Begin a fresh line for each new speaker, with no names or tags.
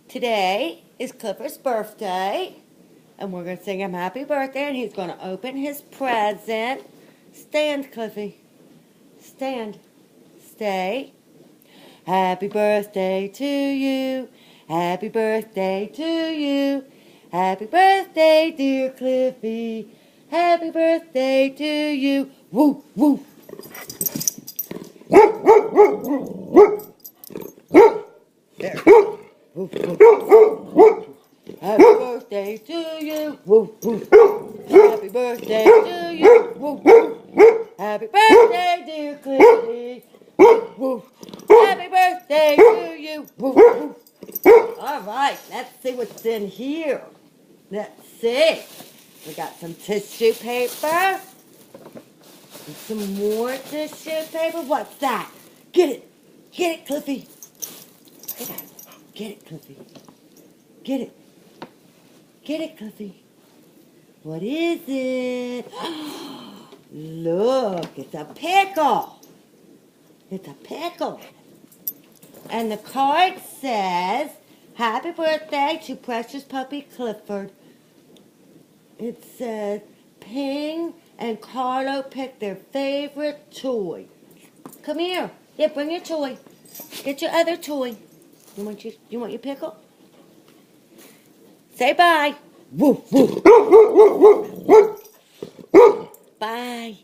Today is Clifford's birthday, and we're going to sing him happy birthday, and he's going to open his present. Stand, Cliffy. Stand. Stay. Happy birthday to you. Happy birthday to you. Happy birthday, dear Cliffy. Happy birthday to you. Woo, woo. There. Woo, woo. Happy birthday to you. Woo, woo. Happy birthday to you. Woo, woo. Happy birthday, dear Cliffy. Woo, woo. Happy birthday to you. Woo, woo. All right, let's see what's in here. Let's see. We got some tissue paper. And some more tissue paper. What's that? Get it. Get it, Cliffy. Get it. Get it, Cliffy. Get it. Get it, Cliffy. What is it? Look, it's a pickle. It's a pickle. And the card says, happy birthday to precious puppy Clifford. It says, Ping and Carlo picked their favorite toy. Come here. Yeah, bring your toy. Get your other toy. You want your pickle? Say bye. Woo, woo. Bye.